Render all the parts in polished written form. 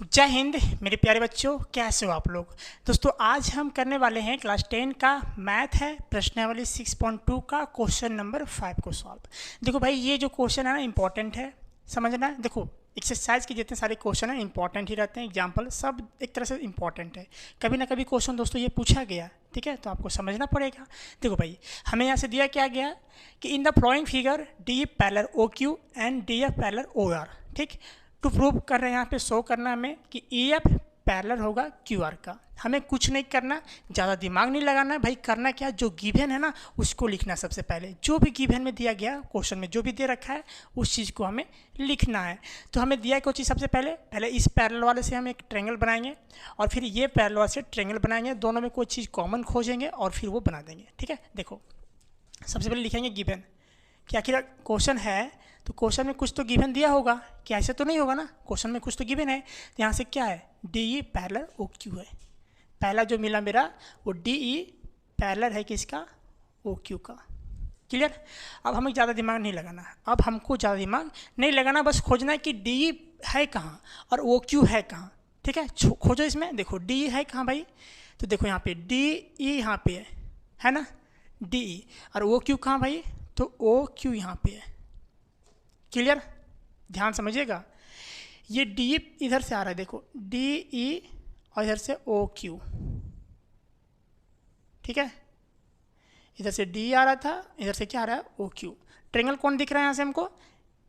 जय हिंद मेरे प्यारे बच्चों, कैसे हो आप लोग। दोस्तों आज हम करने वाले हैं क्लास 10 का मैथ है प्रश्नावली 6.2 का क्वेश्चन नंबर 5 को सॉल्व। देखो भाई, ये जो क्वेश्चन है ना इंपॉर्टेंट है, समझना है। देखो एक्सरसाइज के जितने सारे क्वेश्चन हैं इंपॉर्टेंट ही रहते हैं, एग्जाम्पल सब एक तरह से इंपॉर्टेंट है। कभी ना कभी क्वेश्चन दोस्तों ये पूछा गया, ठीक है, तो आपको समझना पड़ेगा। देखो भाई, हमें यहाँ से दिया क्या गया कि in the following figure D parallel O Q and D F parallel O R. ठीक, टू प्रूव कर रहे हैं, यहाँ पे शो करना हमें कि ई एफ पैरेलल होगा क्यू आर का। हमें कुछ नहीं करना, ज़्यादा दिमाग नहीं लगाना भाई। करना क्या, जो गिवन है ना उसको लिखना। सबसे पहले जो भी गिवन में दिया गया, क्वेश्चन में जो भी दे रखा है उस चीज़ को हमें लिखना है। तो हमें दिया है कोई चीज़, सबसे पहले इस पैरेलल वाले से हम एक ट्रायंगल बनाएंगे और फिर ये पैरेलल वाले से ट्रायंगल बनाएंगे। दोनों में कोई चीज़ कॉमन खोजेंगे और फिर वो बना देंगे। ठीक है, देखो सबसे पहले लिखेंगे गिवन कि आखिर क्वेश्चन है तो क्वेश्चन में कुछ तो गिवन दिया होगा, कि ऐसे तो नहीं होगा ना, क्वेश्चन में कुछ तो गिवन है। तो यहाँ से क्या है, D E parallel O Q है। पहला जो मिला मेरा वो डी ई पैरेलल है किसका, ओ क्यू का। क्लियर। अब हमें ज़्यादा दिमाग नहीं लगाना, अब हमको ज़्यादा दिमाग नहीं लगाना, बस खोजना है कि डी ई है कहाँ और ओ क्यू है कहाँ। ठीक है, खोजो इसमें। देखो डी ई है कहाँ भाई, तो देखो यहाँ पे डी ई यहाँ पे है ना, डी ई। और ओ क्यू कहाँ भाई, तो ओ क्यू यहाँ पे है। क्लियर, ध्यान समझिएगा। ये डी इधर से आ रहा है, देखो डी ई और इधर से ओ क्यू। ठीक है, इधर से डी आ रहा था, इधर से क्या आ रहा है, ओ क्यू। ट्रायंगल कौन दिख रहा है यहाँ से हमको,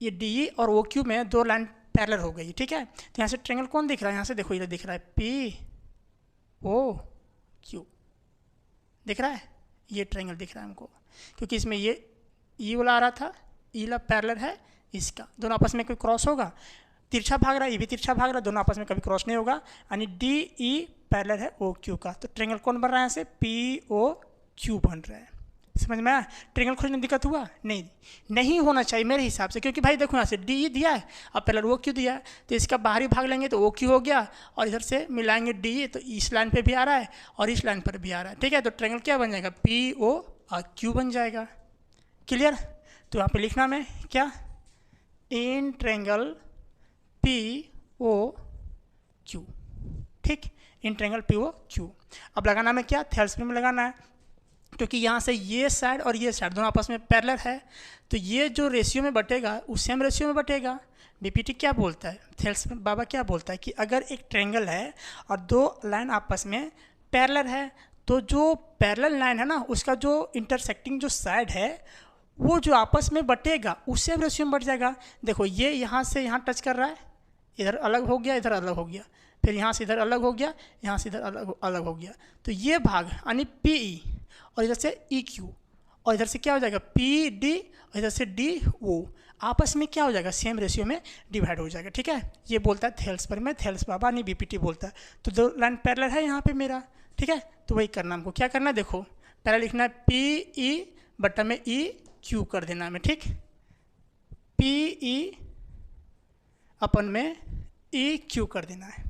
ये डी ई और ओ क्यू में दो लाइन पैरेलल हो गई। ठीक है, तो यहाँ से ट्रायंगल कौन दिख रहा है, यहाँ से देखो इधर दिख रहा है पी ओ क्यू, दिख रहा है, ये ट्रायंगल दिख रहा है हमको, क्योंकि इसमें ये ई वाला आ रहा था, ई वाला पैरेलल है इसका। दोनों आपस में कोई क्रॉस होगा, तिरछा भाग रहा है, ये भी तिरछा भाग रहा है, दोनों आपस में कभी क्रॉस नहीं होगा, यानी डी ई पैरेलल है ओ क्यू का। तो ट्रायंगल कौन बन रहा है, यहाँ से पी ओ क्यू बन रहा है। समझ में आया। ट्रायंगल खोजने में दिक्कत हुआ नहीं होना चाहिए मेरे हिसाब से, क्योंकि भाई देखो यहाँ से डी ई दिया है और पैरेलल ओ क्यू दिया है, तो इसका बाहरी भाग लेंगे तो ओ क्यू हो गया, और इधर से मिलाएंगे डी ई, तो इस लाइन पे भी आ रहा है और इस लाइन पर भी आ रहा है। ठीक है, तो ट्रायंगल क्या बन जाएगा, पी ओ और क्यू बन जाएगा। क्लियर। तो यहाँ पे लिखना में क्या, in triangle P O Q. ठीक, in triangle P O Q. अब लगाना में क्या, थेल्सपिन में लगाना है, क्योंकि यहाँ से ये साइड और ये साइड दोनों आपस में पैरेलल है, तो ये जो रेशियो में बटेगा उस सेम रेशियो में बटेगा। बीपीटी क्या बोलता है, थेल्सपिन बाबा क्या बोलता है कि अगर एक ट्रायंगल है और दो लाइन आपस में पैरेलल है, तो जो पैरेलल लाइन है ना उसका जो इंटरसेक्टिंग जो साइड है वो जो आपस में बटेगा उस सेम रेशियो में बट जाएगा। देखो ये यहाँ से यहाँ टच कर रहा है, इधर अलग हो गया, इधर अलग हो गया, फिर यहाँ से इधर अलग हो गया, यहाँ से इधर अलग हो गया, तो ये भाग यानी पी ई और इधर से ई क्यू, और इधर से क्या हो जाएगा पी डी और इधर से डी ओ, आपस में क्या हो जाएगा, सेम रेशियो में डिवाइड हो जाएगा। ठीक है, ये बोलता है थेल्स पर, मैं थेल्स बाबा नहीं बीपीटी बोलता है। तो दो लाइन पैरेलल है यहाँ पे मेरा। ठीक है, तो वही करना हमको, क्या करना है, देखो पहले लिखना है पी ई बटा में ई क्यू कर देना हमें। ठीक, पी ई अपन में ई क्यू कर देना है,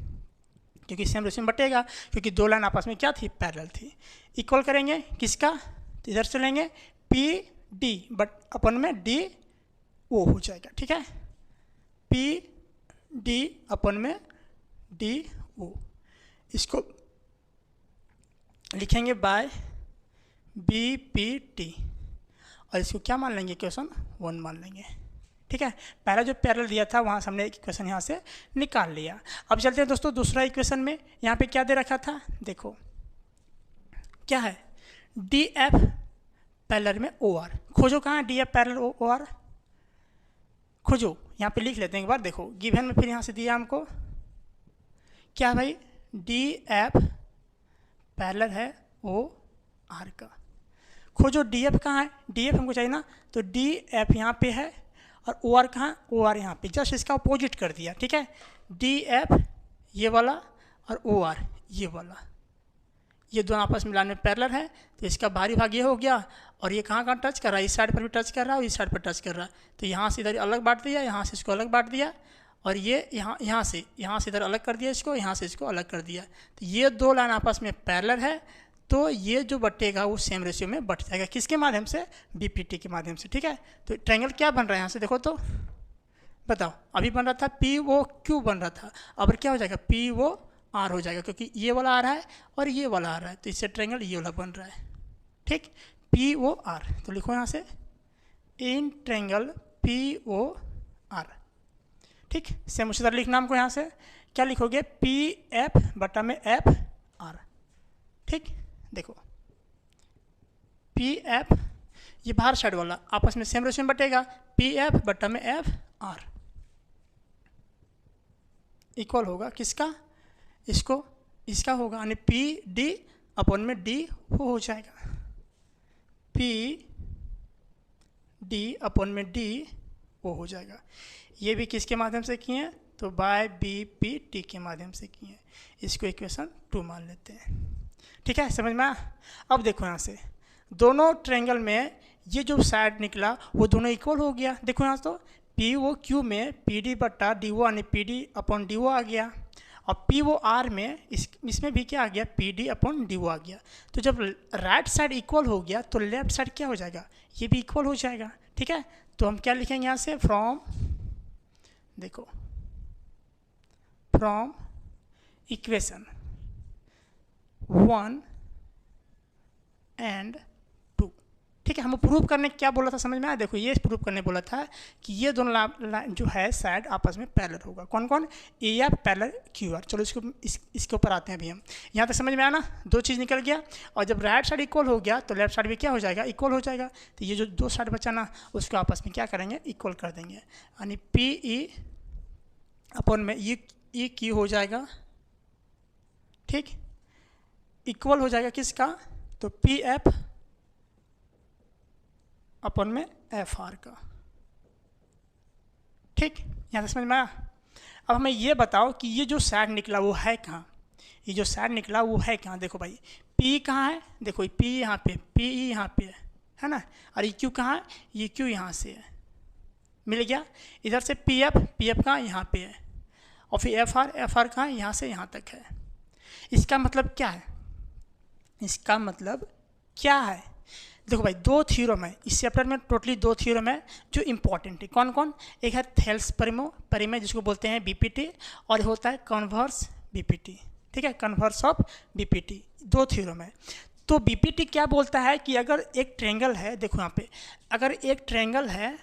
क्योंकि सेम रेशियो में बटेगा, क्योंकि दो लाइन आपस में क्या थी, पैरेलल थी। इक्वल करेंगे किसका, तो इधर से लेंगे पी डी बट अपन में डी ओ हो जाएगा। ठीक है, पी डी अपन में डी ओ, इसको लिखेंगे बाय बी पी टी, और इसको क्या मान लेंगे, क्वेश्चन 1 मान लेंगे। ठीक है, पहला जो पैरेलल दिया था वहाँ से हमने एक इक्वेशन यहाँ से निकाल लिया। अब चलते हैं दोस्तों दूसरा इक्वेशन में। यहाँ पे क्या दे रखा था, देखो क्या है, डी एफ पैरेलल में ओ आर। खोजो कहाँ है D F parallel O R, खोजो। यहाँ पे लिख लेते हैं एक बार, देखो गिवन में फिर यहाँ से दिया हमको क्या भाई, डी एफ पैरेलल है ओ आर का। खोजो डी एफ कहाँ है, डी एफ हमको चाहिए ना, तो डी एफ यहाँ पे है और ओ आर कहाँ, ओ आर यहाँ पे, जस्ट इसका अपोजिट कर दिया। ठीक है, डी एफ ये वाला और ओ आर ये वाला, ये दोनों आपस में मिलाने में पैरेलल है, तो इसका बाहरी भाग ये हो गया, और ये कहाँ कहाँ टच कर रहा है, इस साइड पर भी टच कर रहा है और इस साइड पर टच कर रहा है, तो यहाँ से इधर अलग बांट दिया, यहाँ से इसको अलग बांट दिया, और ये यहाँ से इधर अलग कर दिया इसको, यहाँ से इसको अलग कर दिया, तो ये दो लाइन आपस में पैरेलल है, तो ये जो बटेगा वो सेम रेशियो में बट जाएगा। किसके माध्यम से, बीपीटी के माध्यम से। ठीक है, तो ट्रायंगल क्या बन रहा है यहाँ से देखो, तो बताओ, अभी बन रहा था पी ओ क्यू बन रहा था, अब क्या हो जाएगा, पी ओ आर हो जाएगा, क्योंकि ये वाला आ रहा है और ये वाला आ रहा है, तो इससे ट्रायंगल ये वाला बन रहा है। ठीक, पी ओ आर, तो लिखो यहाँ से in triangle P O R. ठीक, सेम उसी तरह लिखना हमको यहाँ से, क्या लिखोगे, पी एफ बटा में एफ आर। ठीक, देखो पी एफ, ये बाहर साइड वाला आपस में सेम रेशियो में बटेगा, पी एफ बटा में एफ आर इक्वल होगा किसका, इसको, इसका होगा, यानी पी डी अपॉन में डी वो हो जाएगा, पी डी अपॉन में डी वो हो जाएगा। ये भी किसके माध्यम से किए हैं, तो बाय बी पी टी के माध्यम से किए हैं। इसको इक्वेशन 2 मान लेते हैं। ठीक है, समझ में आया। अब देखो यहाँ से दोनों ट्रायंगल में ये जो साइड निकला वो दोनों इक्वल हो गया। देखो यहाँ तो पी ओ क्यू में पी डी बट्टा डी ओ यानी P D upon D O आ गया, और पी ओ आर में इसमें भी क्या आ गया, P D upon D O आ गया। तो जब राइट साइड इक्वल हो गया तो लेफ्ट साइड क्या हो जाएगा, ये भी इक्वल हो जाएगा। ठीक है, तो हम क्या लिखेंगे यहाँ से, फ्रॉम, देखो फ्रॉम इक्वेशन 1 एंड 2। ठीक है, हम प्रूव करने क्या बोला था, समझ में आया। देखो ये प्रूव करने बोला था कि ये दोनों जो है साइड आपस में पैरेलल होगा। कौन कौन, A F parallel Q R. चलो इसके ऊपर आते हैं अभी हम। यहाँ तक समझ में आया ना, दो चीज़ निकल गया, और जब राइट साइड इक्वल हो गया तो लेफ्ट साइड भी क्या हो जाएगा, इक्वल हो जाएगा। तो ये जो दो साइड बचा ना उसको आपस में क्या करेंगे, इक्वल कर देंगे, यानी पी ई अपॉन में ई क्यू हो जाएगा। ठीक, इक्वल हो जाएगा किसका, तो पी एफ अपॉन में एफ आर का। ठीक, यहाँ से समझ में आया। अब हमें ये बताओ कि ये जो साइड निकला वो है कहाँ, ये जो साइड निकला वो है कहाँ। देखो भाई P कहाँ है, देखो P यहाँ पे, पी ई यहाँ पे है ना, और ये Q कहाँ है, ये Q यहाँ से है, मिल गया। इधर से पी एफ कहाँ, यहाँ पे है, और फिर एफ आर कहाँ है, यहाँ से यहाँ तक है। इसका मतलब क्या है, इसका मतलब क्या है, देखो भाई दो थ्योरम है इस चैप्टर में, टोटली दो थ्योरम है जो इंपॉर्टेंट है। कौन कौन, एक है थेल्स परिमेय जिसको बोलते हैं बीपीटी, और होता है कन्वर्स बीपीटी। ठीक है, कन्वर्स ऑफ बीपीटी, दो थ्योरम है। तो बीपीटी क्या बोलता है कि अगर एक ट्रायंगल है, देखो यहाँ पे अगर एक ट्रायंगल है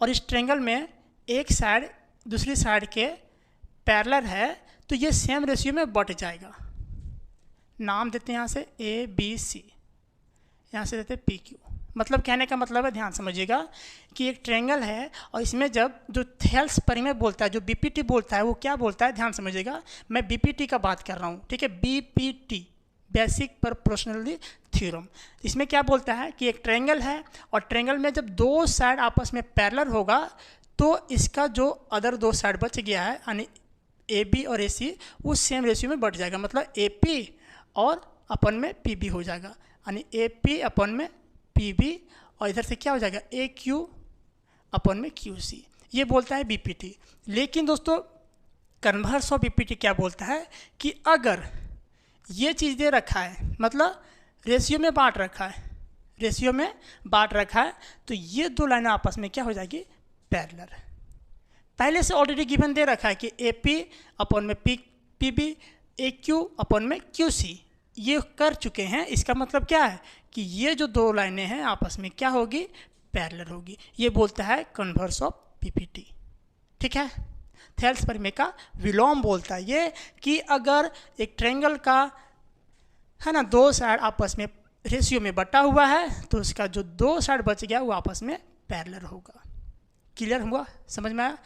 और इस ट्रायंगल में एक साइड दूसरी साइड के पैरेलल है तो ये सेम रेशियो में बट जाएगा। नाम देते हैं यहाँ से ए बी सी, यहाँ से देते हैं पी क्यू। मतलब कहने का मतलब है, ध्यान समझिएगा कि एक ट्रायंगल है और इसमें जब जो थेल्स परिमेय बोलता है, जो बीपीटी बोलता है, वो क्या बोलता है, ध्यान समझिएगा, मैं बीपीटी का बात कर रहा हूँ। ठीक है, बीपीटी बेसिक प्रोपोर्शनलिटी थ्योरम। इसमें क्या बोलता है कि एक ट्रायंगल है और ट्रायंगल में जब दो साइड आपस में पैरेलल होगा तो इसका जो अदर दो साइड बच गया है यानी ए बी और ए सी वो सेम रेशियो में बढ़ जाएगा। मतलब ए पी और अपन में पी बी हो जाएगा, यानी ए पी अपन में पी बी, और इधर से क्या हो जाएगा, ए क्यू अपन में क्यू सी। ये बोलता है बीपीटी। लेकिन दोस्तों कन्वर्स ऑफ बीपीटी क्या बोलता है कि अगर ये चीज़ दे रखा है, मतलब रेशियो में बांट रखा है, रेशियो में बांट रखा है, तो ये दो लाइनें आपस में क्या हो जाएगी, पैरेलल। पहले से ऑलरेडी गिवन दे रखा है कि ए पी अपन में पी बी, ए क्यू अपन में क्यू सी, ये कर चुके हैं। इसका मतलब क्या है कि ये जो दो लाइनें हैं आपस में क्या होगी, पैरेलल होगी। ये बोलता है कन्वर्स ऑफ बीपीटी। ठीक है, थेल्स परिमेय का विलोम बोलता है ये कि अगर एक ट्रायंगल का है ना दो साइड आपस में रेशियो में बटा हुआ है तो उसका जो दो साइड बच गया वो आपस में पैरेलल होगा। क्लियर हुआ, समझ में आया।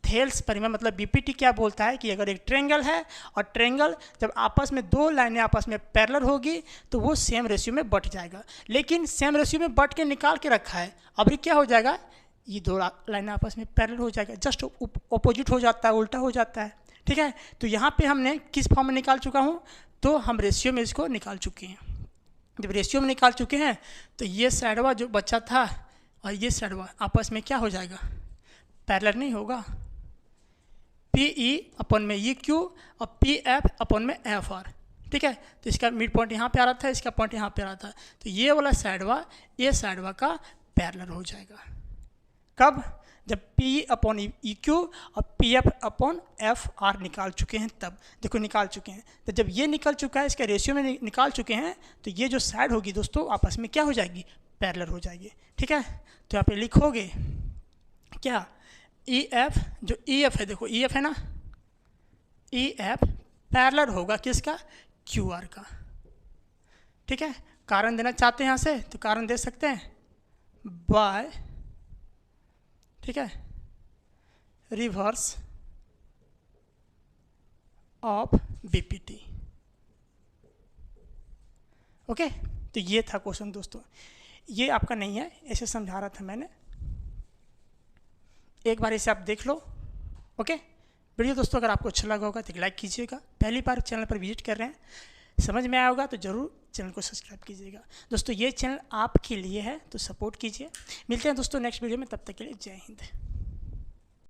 थेल्स परिमेय मतलब बीपीटी क्या बोलता है कि अगर एक ट्रायंगल है और ट्रायंगल जब आपस में दो लाइनें आपस में पैरेलल होगी तो वो सेम रेशियो में बट जाएगा। लेकिन सेम रेशियो में बट के निकाल के रखा है, अब ये क्या हो जाएगा, ये दो लाइनें आपस में पैरेलल हो जाएगा, जस्ट ऑपोजिट हो जाता है, उल्टा हो जाता है। ठीक है, तो यहाँ पे हमने किस फॉर्म में निकाल चुका हूँ, तो हम रेशियो में इसको निकाल चुके हैं। जब रेशियो में निकाल चुके हैं तो ये साइडवा जो बचा था और ये साइडवा आपस में क्या हो जाएगा, पैरेलल नहीं होगा। पी ई अपन में ई क्यू और पी एफ अपन में एफ आर। ठीक है, तो इसका मिड पॉइंट यहाँ पे आ रहा था, इसका पॉइंट यहाँ पे आ रहा था, तो ये वाला साइडवा ये साइडवा का पैरेलल हो जाएगा। कब, जब पी अपॉन ई क्यू और P F upon F R निकाल चुके हैं, तब देखो निकाल चुके हैं। तो जब ये निकल चुका है, इसके रेशियो में निकाल चुके हैं, तो ये जो साइड होगी दोस्तों आपस में क्या हो जाएगी, पैरेलल हो जाएगी। ठीक है, तो यहाँ पे लिखोगे क्या, ई एफ, जो ई एफ है, देखो ई एफ है ना, ई एफ पैरेलल होगा किसका, क्यू आर का। ठीक है, कारण देना चाहते हैं यहाँ से तो कारण दे सकते हैं, बाय, ठीक है, रिवर्स ऑफ बीपीटी। ओके, तो ये था क्वेश्चन दोस्तों, ये आपका नहीं है, ऐसे समझा रहा था मैंने, एक बार इसे आप देख लो। ओके, वीडियो दोस्तों अगर आपको अच्छा लगा होगा तो लाइक कीजिएगा, पहली बार चैनल पर विजिट कर रहे हैं, समझ में आया होगा तो ज़रूर चैनल को सब्सक्राइब कीजिएगा। दोस्तों ये चैनल आपके लिए है तो सपोर्ट कीजिए। मिलते हैं दोस्तों नेक्स्ट वीडियो में, तब तक के लिए जय हिंद।